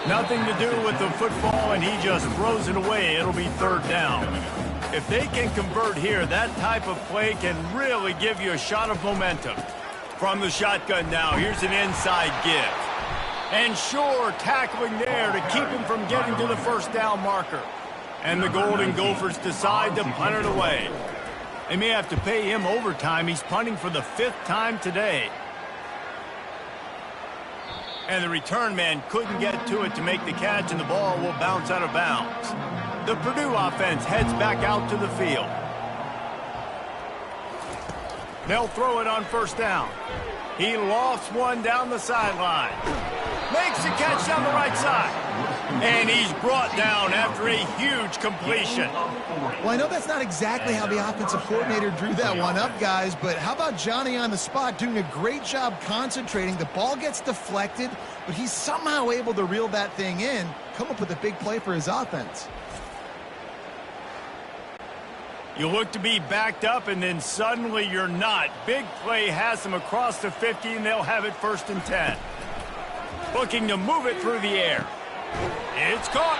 Nothing to do with the football, and he just throws it away. It'll be third down. If they can convert here, that type of play can really give you a shot of momentum. From the shotgun now, here's an inside give. And sure, tackling there to keep him from getting to the first down marker. And the Golden Gophers decide to punt it away. They may have to pay him overtime. He's punting for the 5th time today. And the return man couldn't get to it to make the catch, and the ball will bounce out of bounds. The Purdue offense heads back out to the field. They'll throw it on first down. He lofts one down the sideline. Makes the catch down the right side. And he's brought down after a huge completion. Well, I know that's not exactly how the offensive coordinator drew that one up, guys, but how about Johnny on the spot doing a great job concentrating? The ball gets deflected, but he's somehow able to reel that thing in, come up with a big play for his offense. You look to be backed up, and then suddenly you're not. Big play has them across the 50, and they'll have it 1st and 10. Looking to move it through the air. It's caught.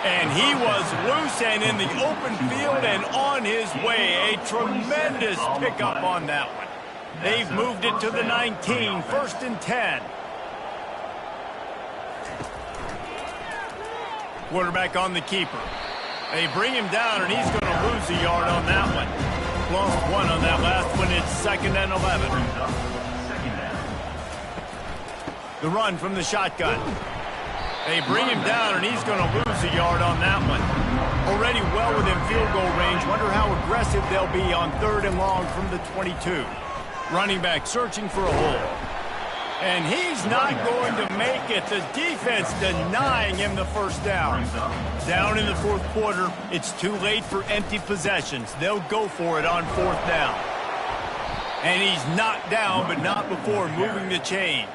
And he was loose and in the open field and on his way. A tremendous pickup on that one. They've moved it to the 19, 1st and 10. Quarterback on the keeper. They bring him down, and he's going to lose a yard on that one. Lost one on that last one. It's 2nd and 11. The run from the shotgun. They bring him down, and he's going to lose a yard on that one. Already well within field goal range. Wonder how aggressive they'll be on 3rd and long from the 22. Running back searching for a hole. And he's not going to make it. The defense denying him the first down. Down in the 4th quarter, it's too late for empty possessions. They'll go for it on 4th down. And he's knocked down, but not before moving the chains.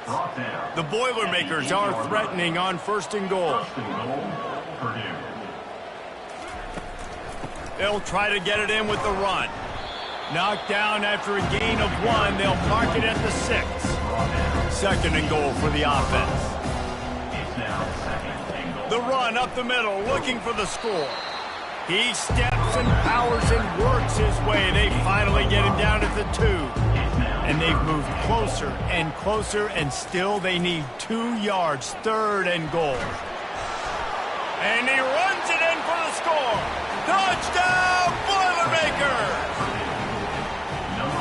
The Boilermakers are threatening on 1st and goal. They'll try to get it in with the run. Knocked down after a gain of 1. They'll mark it at the 6. 2nd and goal for the offense. The run up the middle, looking for the score. He steps and powers and works his way. They finally get him down at the 2. And they've moved closer and closer, and still they need 2 yards. 3rd and goal. And he runs it in for the score. Touchdown, Boilermakers!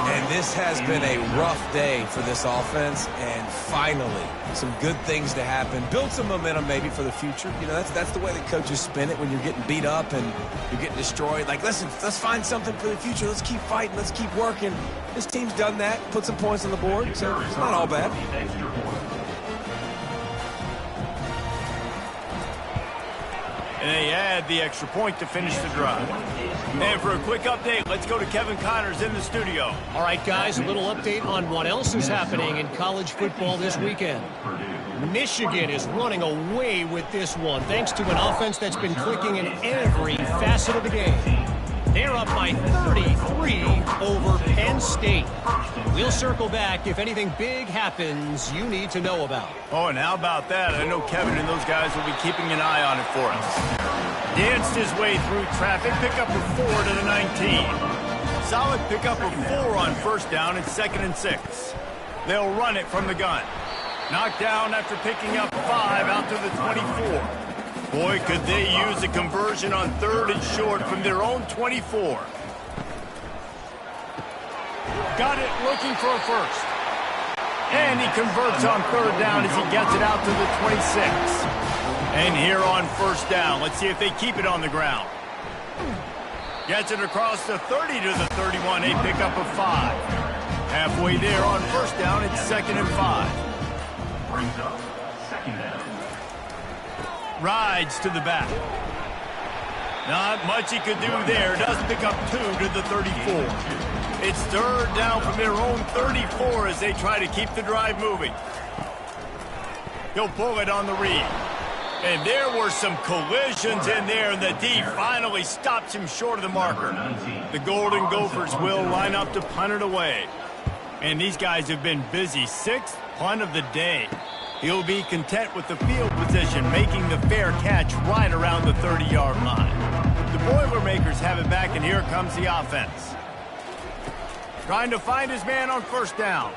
And this has been a rough day for this offense, and finally, some good things to happen. Build some momentum maybe for the future. You know, that's the way that coaches spin it when you're getting beat up and you're getting destroyed. Like, listen, let's find something for the future. Let's keep fighting. Let's keep working. This team's done that, put some points on the board, so it's not all bad. And they add the extra point to finish the drive. And for a quick update, let's go to Kevin Connors in the studio. All right, guys, a little update on what else is happening in college football this weekend. Michigan is running away with this one, thanks to an offense that's been clicking in every facet of the game. They're up by 33 over Penn State. We'll circle back if anything big happens you need to know about. Oh, and how about that? I know Kevin and those guys will be keeping an eye on it for us. Danced his way through traffic, pickup of 4 to the 19. Solid pickup of 4 on 1st down. It's 2nd and 6. They'll run it from the gun. Knocked down after picking up 5 out to the 24. Boy, could they use a conversion on 3rd and short from their own 24. Got it looking for a first. And he converts on 3rd down as he gets it out to the 26. And here on 1st down, let's see if they keep it on the ground. Gets it across the 30 to the 31, a pickup of 5. Halfway there on 1st down, it's 2nd and 5. Brings up 2nd down. Rides to the back. Not much he could do there. Does pick up 2 to the 34. It's 3rd down from their own 34 as they try to keep the drive moving. He'll pull it on the read. And there were some collisions in there, and the D finally stops him short of the marker. The Golden Gophers will line up to punt it away. And these guys have been busy. 6th punt of the day. He'll be content with the field position, making the fair catch right around the 30-yard line. The Boilermakers have it back, and here comes the offense. Trying to find his man on first down.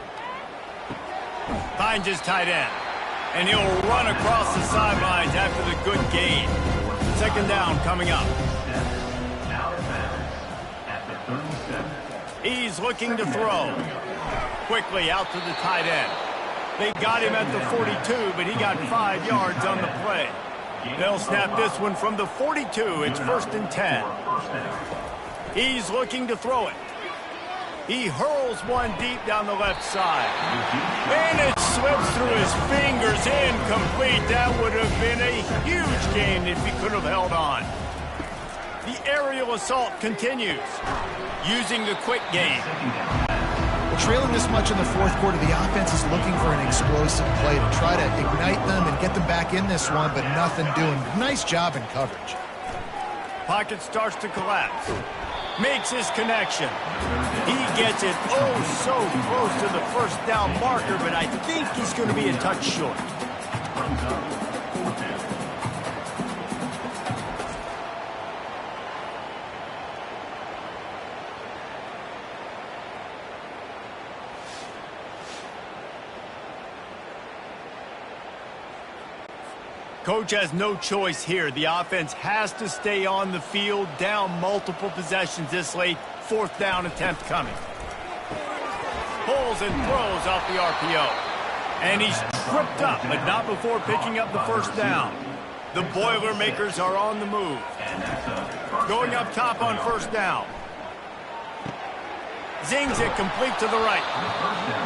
Finds his tight end. And he'll run across the sidelines after the good gain. Second down coming up. He's looking to throw. Quickly out to the tight end. They got him at the 42, but he got 5 yards on the play. They'll snap this one from the 42. It's 1st and 10. He's looking to throw it. He hurls one deep down the left side. And it slips through his fingers, incomplete. That would have been a huge gain if he could have held on. The aerial assault continues, using the quick game. Well, trailing this much in the fourth quarter, the offense is looking for an explosive play to try to ignite them and get them back in this one, but nothing doing. Nice job in coverage. Pocket starts to collapse. Makes his connection. He gets it so close to the first down marker, but I think he's going to be a touch short. Coach has no choice here. The offense has to stay on the field, down multiple possessions this late. 4th down attempt coming. Pulls and throws off the RPO. And he's tripped up, but not before picking up the first down. The Boilermakers are on the move. Going up top on first down. Zings it complete to the right.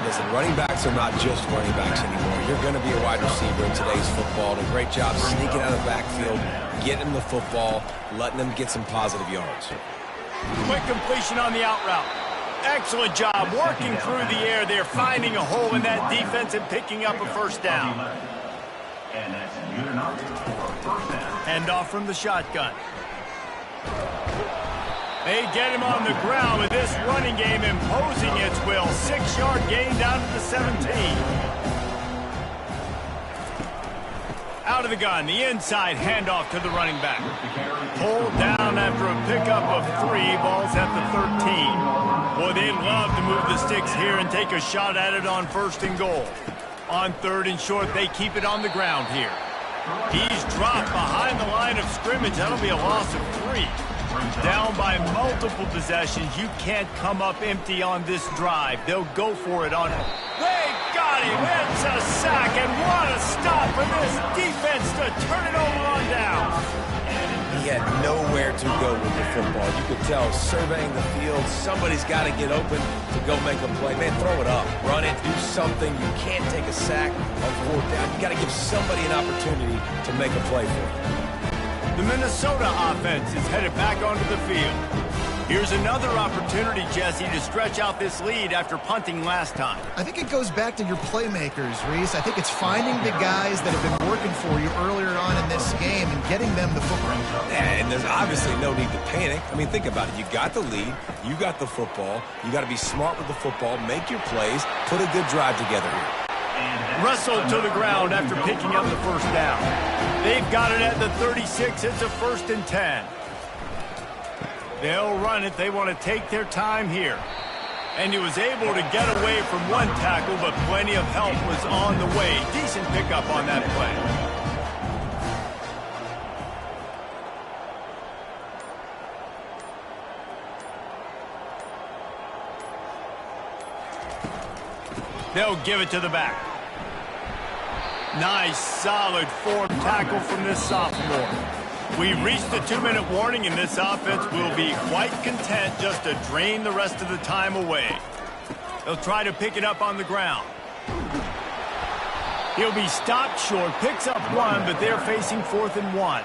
Listen, running backs are not just running backs anymore. You're going to be a wide receiver in today's football. And a great job sneaking out of the backfield, getting the football, letting them get some positive yards. Quick completion on the out route. Excellent job working through the air there, finding a hole in that defense and picking up a first down. Hand off from the shotgun. They get him on the ground with this running game imposing its will. 6-yard gain down to the 17. Out of the gun, the inside handoff to the running back. Pulled down after a pickup of 3, balls at the 13. Boy, they'd love to move the sticks here and take a shot at it on 1st and goal. On 3rd and short, they keep it on the ground here. He's dropped behind the line of scrimmage. That'll be a loss of 3. Down by multiple possessions. You can't come up empty on this drive. They'll go for it on it. They got him. It's a sack, and what a stop for this defense to turn it over on down. He had nowhere to go with the football. You could tell surveying the field, somebody's got to get open to go make a play. Man, throw it up, run it, do something. You can't take a sack on 4th down. You got to give somebody an opportunity to make a play for you. The Minnesota offense is headed back onto the field. Here's another opportunity, Jesse, to stretch out this lead after punting last time. I think it goes back to your playmakers, Reese. I think it's finding the guys that have been working for you earlier on in this game and getting them the football. And there's obviously no need to panic. I mean, think about it. You got the lead. You got the football. You got to be smart with the football, make your plays, put a good drive together here. Wrestled to the ground after picking up the first down. They've got it at the 36. It's a 1st and 10. They'll run it. They want to take their time here. And he was able to get away from one tackle, but plenty of help was on the way. Decent pickup on that play. They'll give it to the back. Nice, solid form tackle from this sophomore. We've reached the 2-minute warning, and this offense will be quite content just to drain the rest of the time away. They'll try to pick it up on the ground. He'll be stopped short, picks up 1, but they're facing 4th and 1.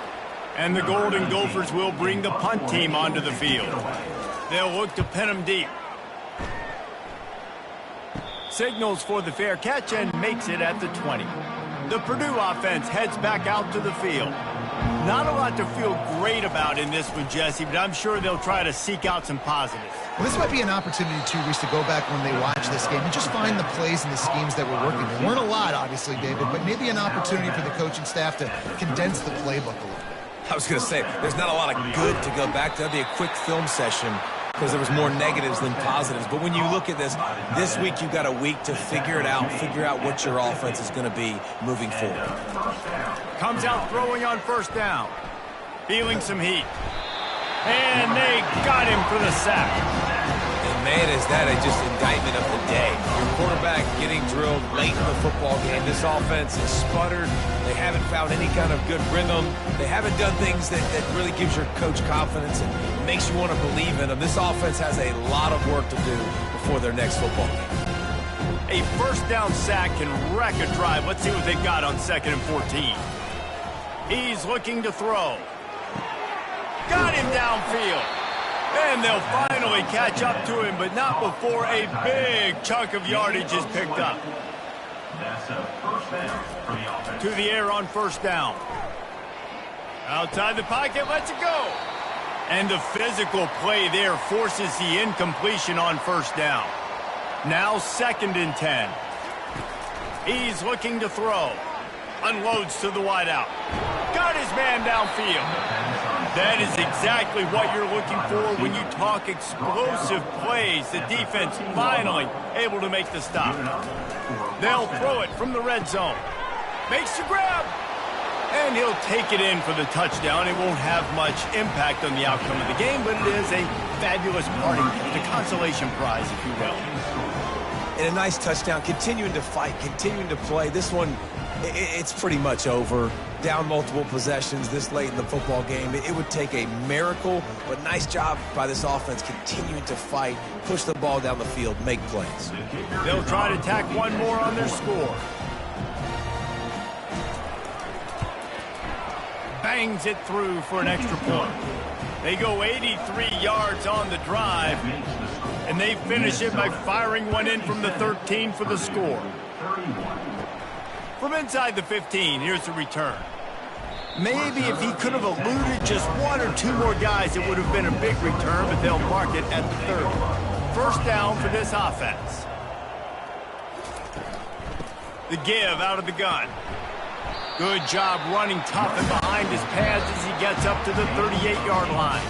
And the Golden Gophers will bring the punt team onto the field. They'll look to pin them deep. Signals for the fair catch and makes it at the 20. The Purdue offense heads back out to the field. Not a lot to feel great about in this one, Jesse, but I'm sure they'll try to seek out some positives. Well, this might be an opportunity, too, Reese, to go back when they watch this game and just find the plays and the schemes that were working. There weren't a lot, obviously, David, but maybe an opportunity for the coaching staff to condense the playbook a little bit. I was going to say, there's not a lot of good to go back to. That'd be a quick film session because there was more negatives than positives. But when you look at this week you've got a week to figure it out, figure out what your offense is going to be moving forward. Comes out throwing on first down. Feeling some heat. And they got him for the sack. And man, is that just indictment of the day. Your quarterback getting drilled late in the football game. This offense is sputtered. They haven't found any kind of good rhythm. They haven't done things that really gives your coach confidence and makes you want to believe in them. This offense has a lot of work to do before their next football game. A first down sack can wreck a drive. Let's see what they've got on 2nd and 14. He's looking to throw. Got him downfield. And they'll finally catch up to him, but not before a big chunk of yardage is picked up. To the air on first down. Outside the pocket, lets it go. And the physical play there forces the incompletion on first down. Now 2nd and 10. He's looking to throw. Unloads to the wideout. Got his man downfield. That is exactly what you're looking for when you talk explosive plays. The defense finally able to make the stop. They'll throw it from the red zone. Makes the grab. And he'll take it in for the touchdown. It won't have much impact on the outcome of the game, but it is a fabulous parting gift, a consolation prize, if you will. And a nice touchdown, continuing to fight, continuing to play. This one, it's pretty much over. Down multiple possessions this late in the football game. It would take a miracle, but nice job by this offense continuing to fight, push the ball down the field, make plays. They'll try to tack one more on their score. Bangs it through for an extra point. They go 83 yards on the drive, and they finish it by firing one in from the 13 for the score. From inside the 15, here's the return. Maybe if he could have eluded just one or two more guys, it would have been a big return, but they'll mark it at the 30. First down for this offense. The give out of the gun. Good job running tough and behind his pads as he gets up to the 38-yard line.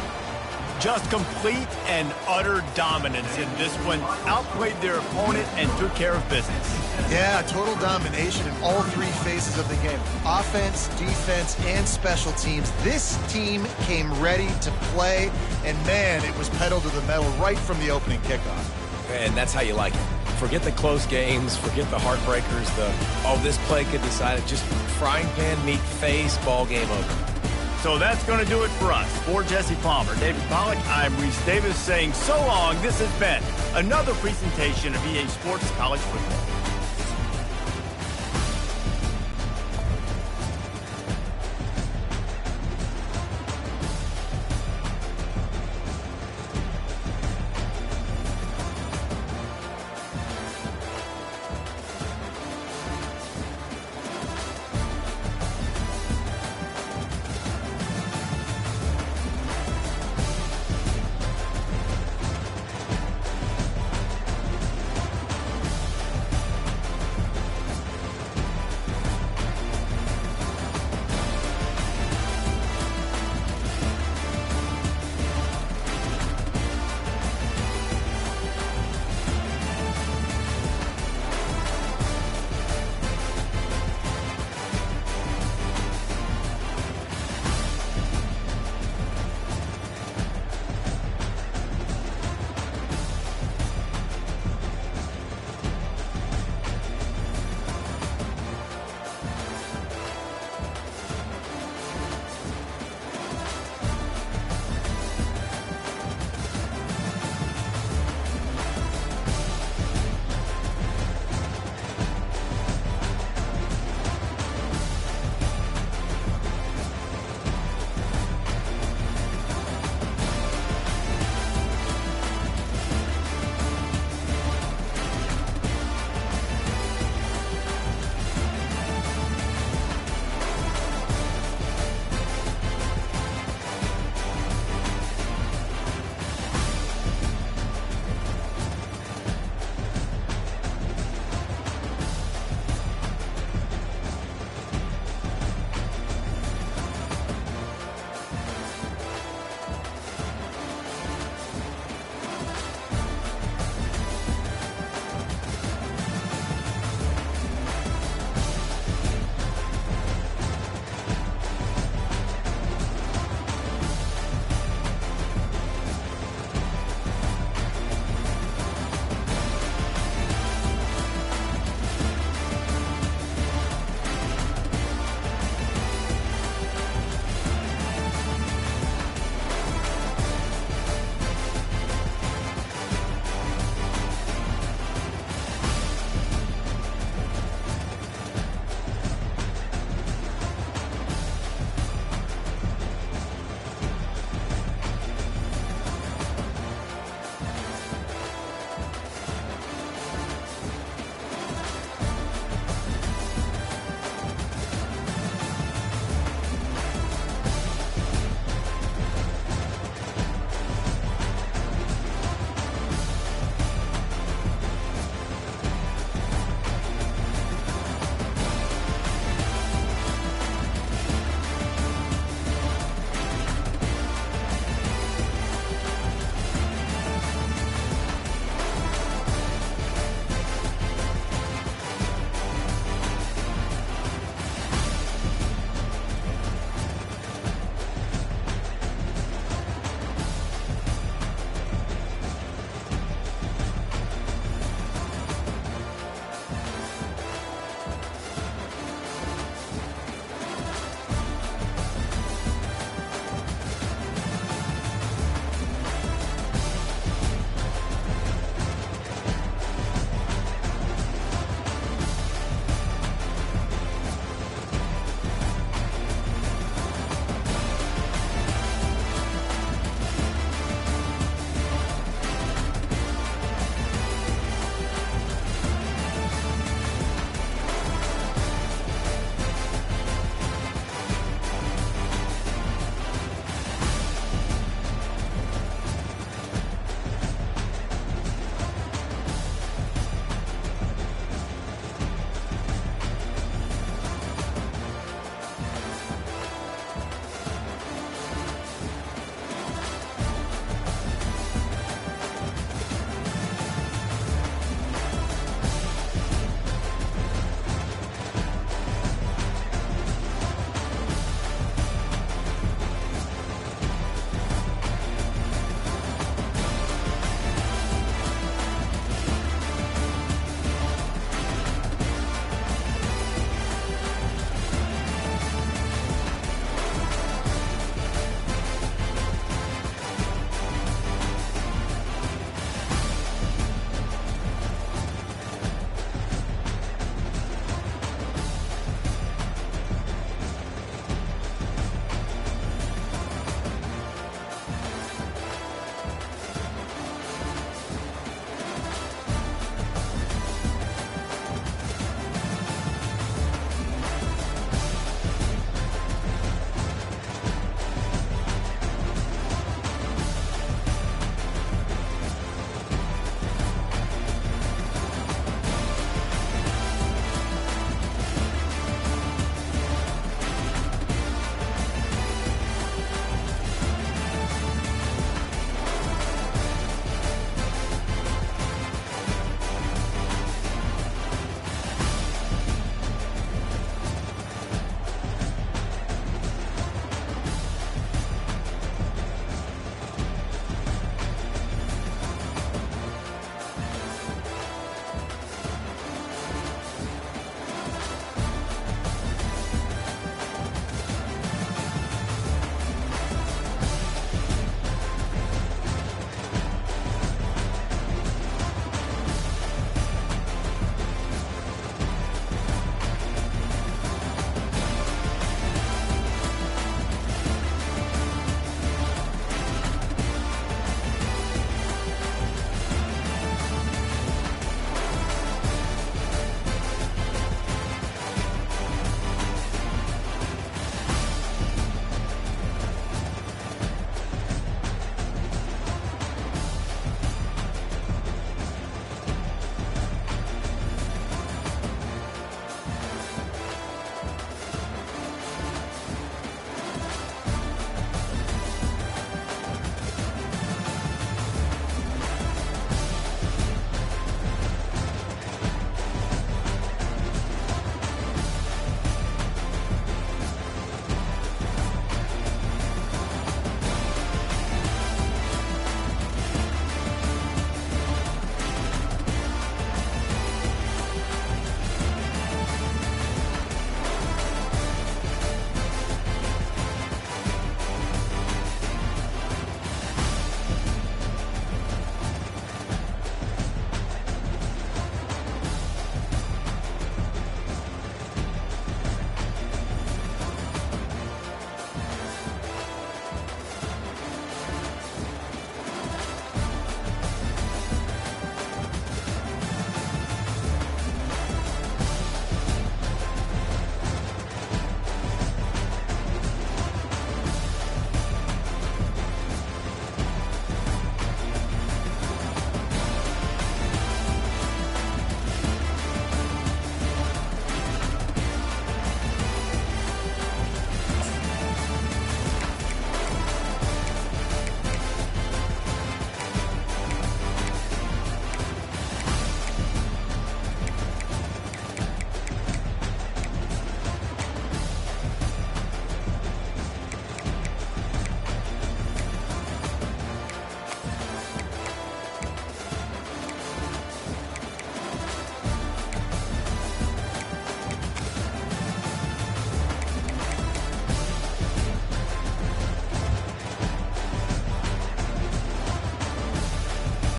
Just complete and utter dominance in this one. Outplayed their opponent and took care of business. Yeah, total domination in all three phases of the game. Offense, defense, and special teams. This team came ready to play, and man, it was pedal to the metal right from the opening kickoff. And that's how you like it. Forget the close games, forget the heartbreakers, this play could decide it. Just frying pan meet face, ball game over. So that's going to do it for us. For Jesse Palmer, David Pollack, I'm Reese Davis saying so long. This has been another presentation of EA Sports College Football.